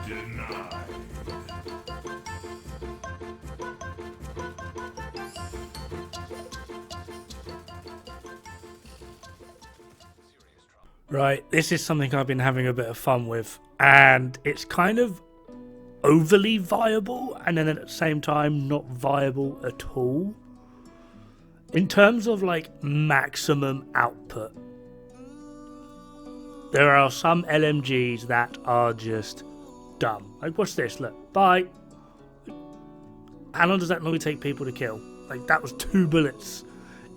Denied. Right, this is something I've been having a bit of fun with, and it's kind of overly viable and then at the same time not viable at all. In terms of like maximum output, there are some LMGs that are just dumb. Like, what's this? Look, bye. How long does that normally take people to kill? Like, that was 2 bullets.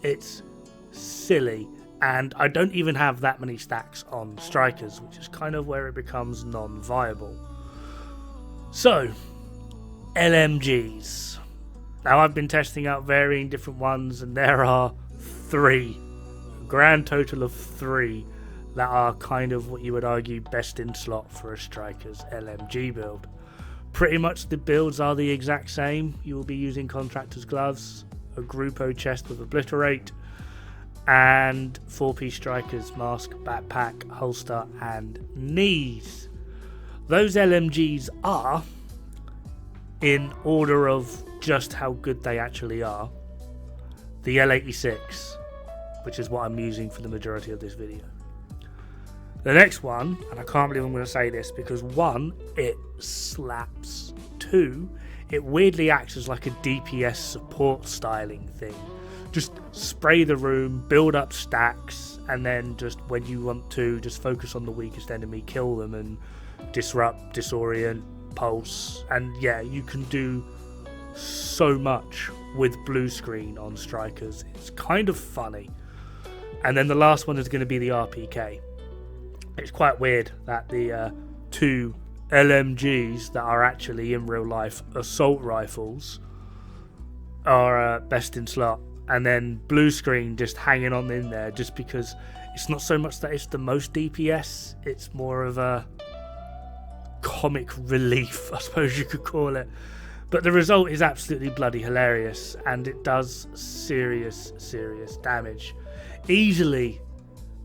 It's silly. And I don't even have that many stacks on strikers, which is kind of where it becomes non-viable. So, LMGs. Now, I've been testing out varying different ones, and there are 3. A grand total of 3 that are kind of what you would argue best in slot for a striker's LMG build. Pretty much the builds are the exact same. You will be using contractor's gloves, a Grupo chest with obliterate, and 4-piece strikers, mask, backpack, holster, and knees. Those LMGs are, in order of just how good they actually are, the L86, which is what I'm using for the majority of this video. The next one, and I can't believe I'm going to say this, because 1, it slaps. 2, it weirdly acts as like a DPS support styling thing. Just spray the room, build up stacks, and then just when you want to, just focus on the weakest enemy, kill them, and disrupt, disorient, pulse. And yeah, you can do so much with blue screen on strikers. It's kind of funny. And then the last one is going to be the RPK. It's quite weird that the 2 LMGs that are actually in real life assault rifles are best in slot. And then blue screen just hanging on in there, just because it's not so much that it's the most DPS, it's more of a comic relief, I suppose you could call it. But the result is absolutely bloody hilarious, and it does serious damage. Easily,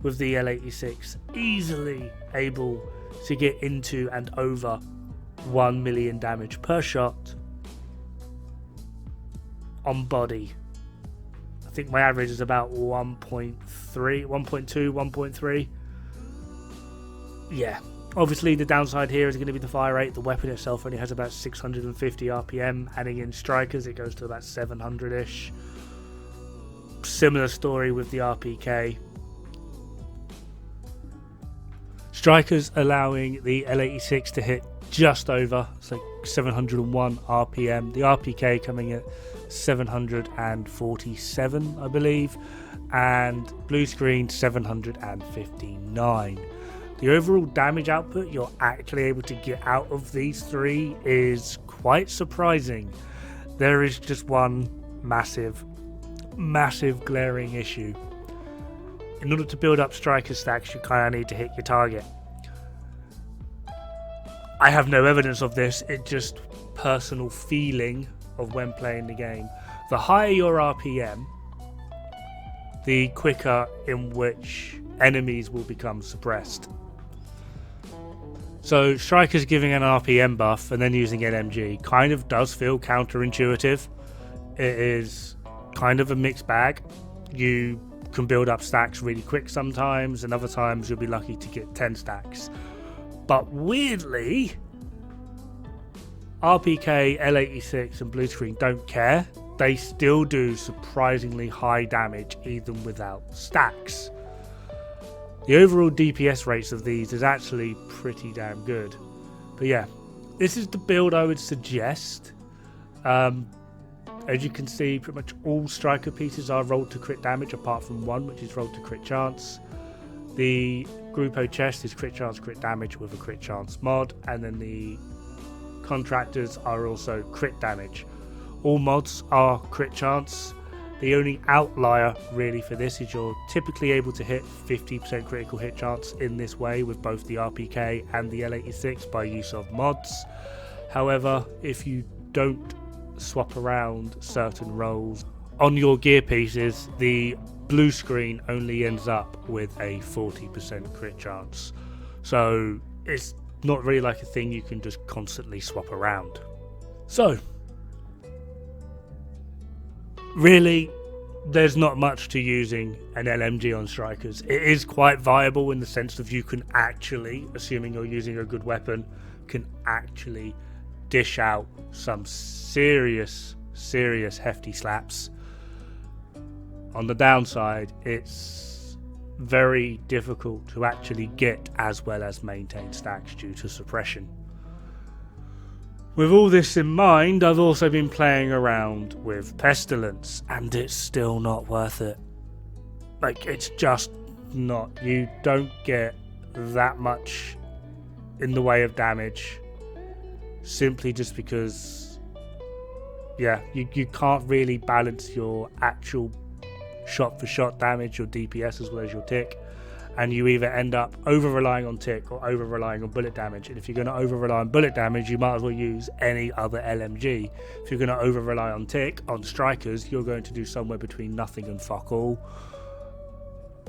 with the L86, easily able to get into and over 1 million damage per shot on body. I think my average is about 1.3, 1.2, 1.3. Yeah. Obviously, the downside here is going to be the fire rate. The weapon itself only has about 650 RPM. Adding in strikers, it goes to about 700-ish. Similar story with the RPK. Strikers allowing the L86 to hit just over, so 701 RPM. The RPK coming at 747, I believe, and blue screen 759. The overall damage output you're actually able to get out of these 3 is quite surprising. There is just one massive glaring issue. In order to build up striker stacks, you kind of need to hit your target. I have no evidence of this, it's just personal feeling of when playing the game. The higher your RPM, the quicker in which enemies will become suppressed. So strikers giving an RPM buff and then using LMG kind of does feel counterintuitive. It is kind of a mixed bag. You can build up stacks really quick sometimes, and other times you'll be lucky to get 10 stacks. But weirdly, RPK, L86 and blue screen don't care. They still do surprisingly high damage even without stacks. The overall DPS rates of these is actually pretty damn good. But yeah, this is the build I would suggest. As you can see, pretty much all striker pieces are rolled to crit damage apart from one, which is rolled to crit chance. The Grupo chest is crit chance, crit damage with a crit chance mod, and then the contractors are also crit damage. All mods are crit chance. The only outlier really for this is you're typically able to hit 50% critical hit chance in this way with both the RPK and the L86 by use of mods. However, if you don't swap around certain rolls on your gear pieces, the blue screen only ends up with a 40% crit chance. So it's not really like a thing you can just constantly swap around. So, really, there's not much to using an LMG on strikers. It is quite viable in the sense of you can actually, assuming you're using a good weapon, can actually dish out some serious hefty slaps. On the downside, it's very difficult to actually get as well as maintain stacks due to suppression. With all this in mind, I've also been playing around with Pestilence, and it's still not worth it. Like, it's just not. You don't get that much in the way of damage, simply just because, you can't really balance your actual shot-for-shot damage, your DPS as well as your tick. And you either end up over-relying on tick or over-relying on bullet damage. And if you're going to over-rely on bullet damage, you might as well use any other LMG. If you're going to over-rely on tick, on strikers, you're going to do somewhere between nothing and fuck all.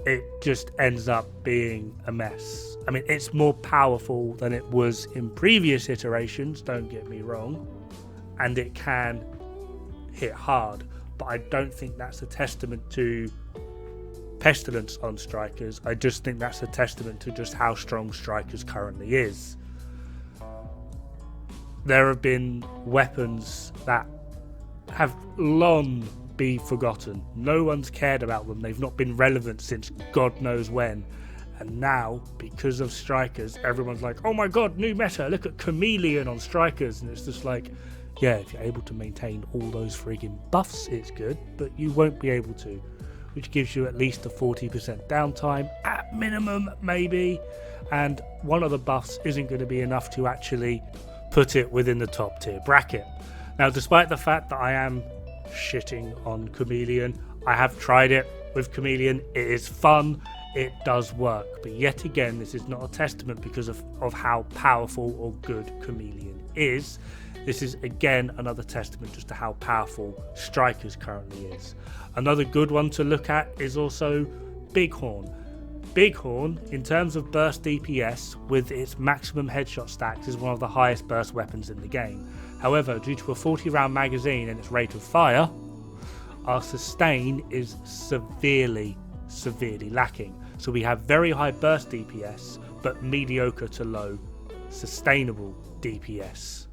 It just ends up being a mess. I mean, it's more powerful than it was in previous iterations, don't get me wrong. And it can hit hard. But I don't think that's a testament to Pestilence on strikers. I just think that's a testament to just how strong strikers currently is. There have been weapons that have long been forgotten. No one's cared about them. They've not been relevant since God knows when. And now, because of strikers, everyone's like, oh my god, new meta, look at Chameleon on strikers. And it's just like, yeah, if you're able to maintain all those friggin' buffs, it's good, but you won't be able to. Which gives you at least a 40% downtime, at minimum, maybe. And one of the buffs isn't going to be enough to actually put it within the top tier bracket. Now, despite the fact that I am shitting on Chameleon, I have tried it with Chameleon. It is fun. It does work. But yet again, this is not a testament because of how powerful or good Chameleon is. This is again another testament just to how powerful strikers currently is. Another good one to look at is also Bighorn. Bighorn, in terms of burst DPS, with its maximum headshot stacks, is one of the highest burst weapons in the game. However, due to a 40 round magazine and its rate of fire, our sustain is severely lacking. So we have very high burst DPS, but mediocre to low sustainable DPS.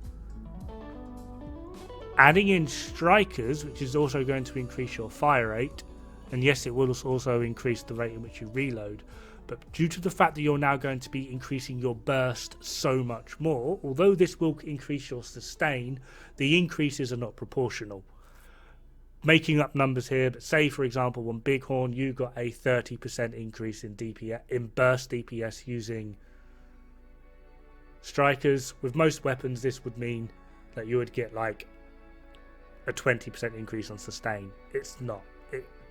Adding in strikers, which is also going to increase your fire rate, and yes, it will also increase the rate in which you reload, but due to the fact that you're now going to be increasing your burst so much more, although this will increase your sustain, the increases are not proportional. Making up numbers here, but say for example on Bighorn you got a 30% increase in DPS, in burst DPS using strikers. With most weapons this would mean that you would get like a 20% increase on sustain. It's not.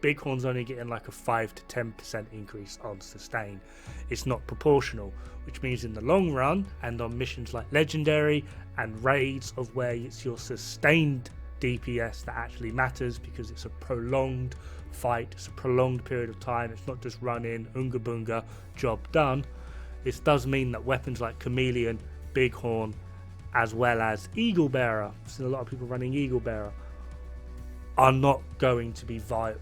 Bighorn's only getting like a 5 to 10% increase on sustain. It's not proportional, which means in the long run and on missions like Legendary and raids of where it's your sustained DPS that actually matters, because it's a prolonged fight, it's a prolonged period of time, it's not just run in, unga bunga, job done. This does mean that weapons like Chameleon, Bighorn, as well as Eagle Bearer, I've seen a lot of people running Eagle Bearer, are not going to be viable.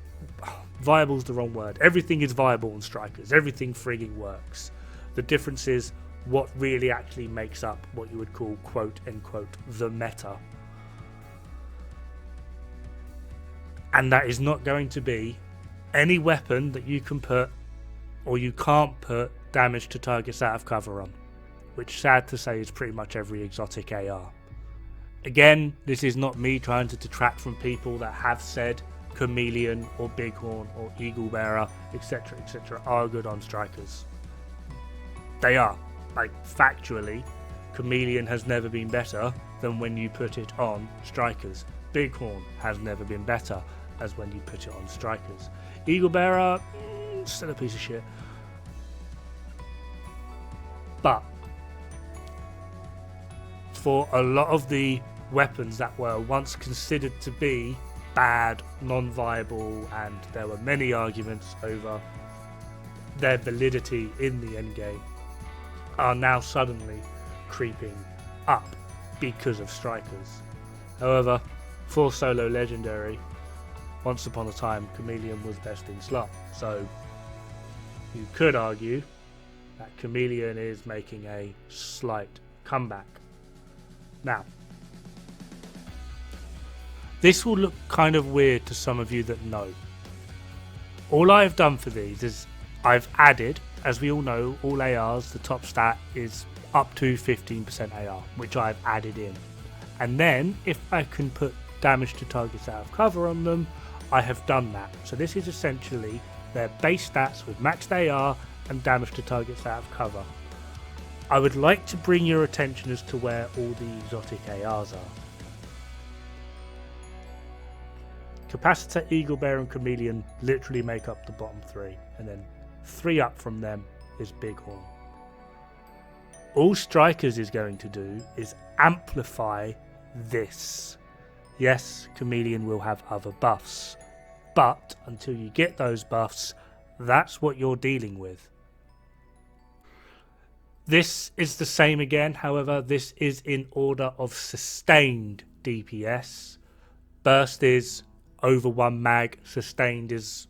Viable's the wrong word. Everything is viable on strikers. Everything frigging works. The difference is what really actually makes up what you would call quote unquote the meta. And that is not going to be any weapon that you can put or you can't put damage to targets out of cover on, which sad to say is pretty much every exotic AR. Again, this is not me trying to detract from people that have said Chameleon or Bighorn or Eagle Bearer, etc., are good on strikers. They are. Like, factually, Chameleon has never been better than when you put it on strikers. Bighorn has never been better as when you put it on strikers. Eagle Bearer, still a piece of shit. But for a lot of the weapons that were once considered to be bad, non-viable, and there were many arguments over their validity in the endgame, are now suddenly creeping up because of strikers. However, for solo legendary, once upon a time Chameleon was best in slot, so you could argue that Chameleon is making a slight comeback. Now, this will look kind of weird to some of you that know. All I've done for these is I've added, as we all know, all ARs, the top stat is up to 15% AR, which I've added in. And then, if I can put damage to targets out of cover on them, I have done that. So this is essentially their base stats with maxed AR and damage to targets out of cover. I would like to bring your attention as to where all the exotic ARs are. Capacitor, Eagle Bear and Chameleon literally make up the bottom three, and then 3 up from them is Bighorn. All Strikers is going to do is amplify this. Yes, Chameleon will have other buffs, but until you get those buffs, that's what you're dealing with. This is the same again, however, this is in order of sustained DPS. Burst is over 1 mag, sustained is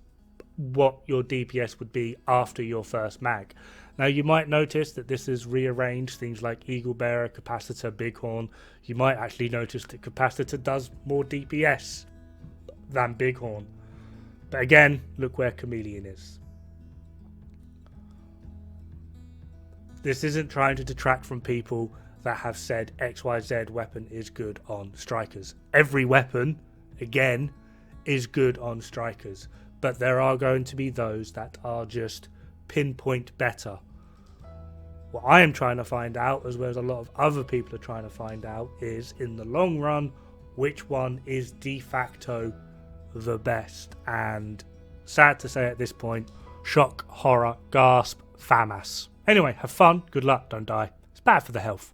what your DPS would be after your first mag. Now you might notice that this is rearranged, things like Eagle Bearer, Capacitor, Bighorn. You might actually notice that Capacitor does more DPS than Bighorn. But again, look where Chameleon is. This isn't trying to detract from people that have said XYZ weapon is good on Strikers. Every weapon, again, is good on Strikers. But there are going to be those that are just pinpoint better. What I am trying to find out, as well as a lot of other people are trying to find out, is in the long run, which one is de facto the best. And sad to say at this point, shock, horror, gasp, FAMAS. Anyway, have fun, good luck, don't die. It's bad for the health.